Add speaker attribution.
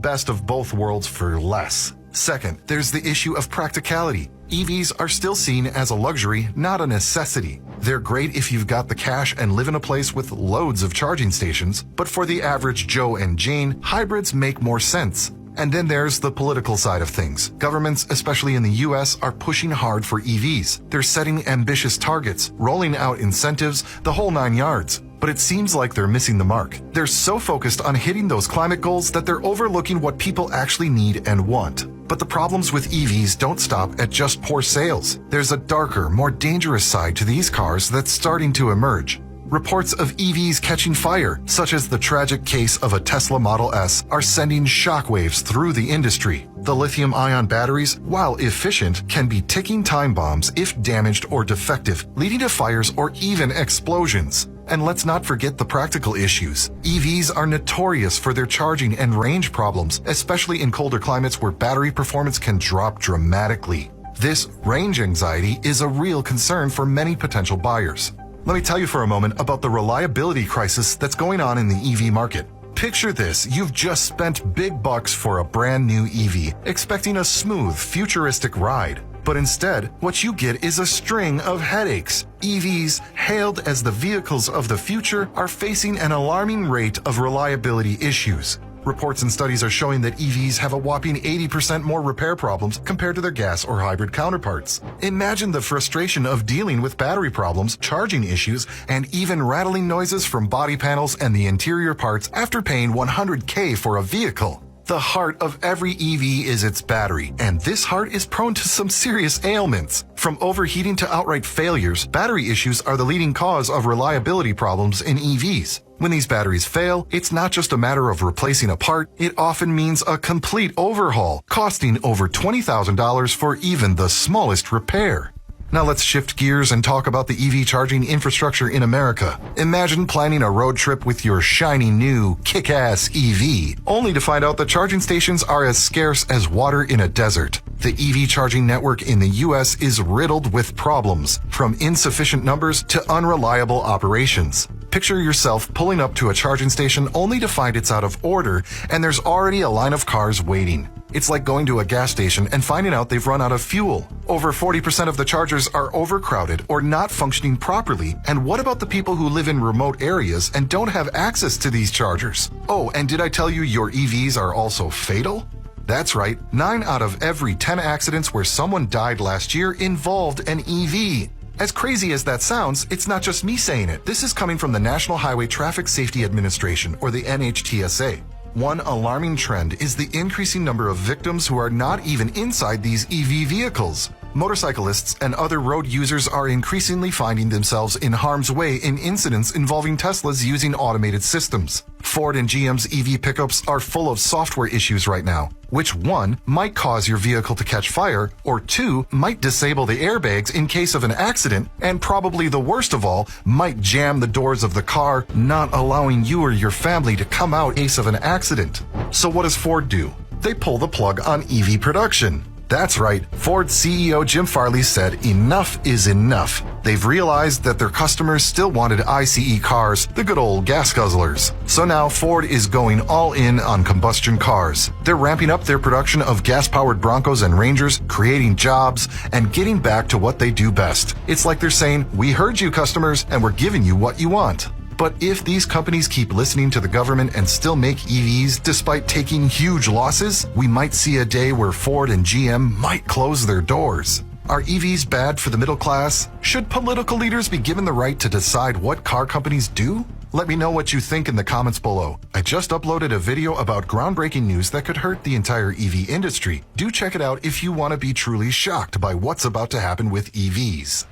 Speaker 1: Best of both worlds for less. Second, there's the issue of practicality. EVs are still seen as a luxury, not a necessity. They're great if you've got the cash and live in a place with loads of charging stations, but for the average Joe and Jane, hybrids make more sense. And then there's the political side of things. Governments, especially in the US, are pushing hard for EVs. They're setting ambitious targets, rolling out incentives, the whole 9 yards. But it seems like they're missing the mark. They're so focused on hitting those climate goals that they're overlooking what people actually need and want. But the problems with EVs don't stop at just poor sales. There's a darker, more dangerous side to these cars that's starting to emerge. Reports of EVs catching fire, such as the tragic case of a Tesla Model S, are sending shockwaves through the industry. The lithium-ion batteries, while efficient, can be ticking time bombs if damaged or defective, leading to fires or even explosions. And let's not forget the practical issues. EVs are notorious for their charging and range problems, especially in colder climates where battery performance can drop dramatically. This range anxiety is a real concern for many potential buyers. Let me tell you for a moment about the reliability crisis that's going on in the EV market. Picture this, you've just spent big bucks for a brand new EV, expecting a smooth, futuristic ride. But instead, what you get is a string of headaches. EVs, hailed as the vehicles of the future, are facing an alarming rate of reliability issues. Reports and studies are showing that EVs have a whopping 80% more repair problems compared to their gas or hybrid counterparts. Imagine the frustration of dealing with battery problems, charging issues, and even rattling noises from body panels and the interior parts after paying $100K for a vehicle. The heart of every EV is its battery, and this heart is prone to some serious ailments. From overheating to outright failures, battery issues are the leading cause of reliability problems in EVs. When these batteries fail, it's not just a matter of replacing a part, it often means a complete overhaul, costing over $20,000 for even the smallest repair. Now let's shift gears and talk about the EV charging infrastructure in America. Imagine planning a road trip with your shiny new, kick-ass EV, only to find out the charging stations are as scarce as water in a desert. The EV charging network in the US is riddled with problems, from insufficient numbers to unreliable operations. Picture yourself pulling up to a charging station only to find it's out of order and there's already a line of cars waiting. It's like going to a gas station and finding out they've run out of fuel. Over 40% of the chargers are overcrowded or not functioning properly. And what about the people who live in remote areas and don't have access to these chargers? Oh, and did I tell you your EVs are also fatal? That's right, 9 out of every 10 accidents where someone died last year involved an EV. As crazy as that sounds, it's not just me saying it. This is coming from the National Highway Traffic Safety Administration, or the NHTSA. One alarming trend is the increasing number of victims who are not even inside these EV vehicles. Motorcyclists and other road users are increasingly finding themselves in harm's way in incidents involving Teslas using automated systems. Ford and GM's EV pickups are full of software issues right now, which 1 might cause your vehicle to catch fire, or 2 might disable the airbags in case of an accident, and probably the worst of all, might jam the doors of the car, not allowing you or your family to come out in case of an accident. So what does Ford do? They pull the plug on EV production. That's right, Ford CEO Jim Farley said enough is enough. They've realized that their customers still wanted ICE cars, the good old gas guzzlers. So now Ford is going all in on combustion cars. They're ramping up their production of gas-powered Broncos and Rangers, creating jobs, and getting back to what they do best. It's like they're saying, we heard you customers, and we're giving you what you want. But if these companies keep listening to the government and still make EVs despite taking huge losses, we might see a day where Ford and GM might close their doors. Are EVs bad for the middle class? Should political leaders be given the right to decide what car companies do? Let me know what you think in the comments below. I just uploaded a video about groundbreaking news that could hurt the entire EV industry. Do check it out if you want to be truly shocked by what's about to happen with EVs.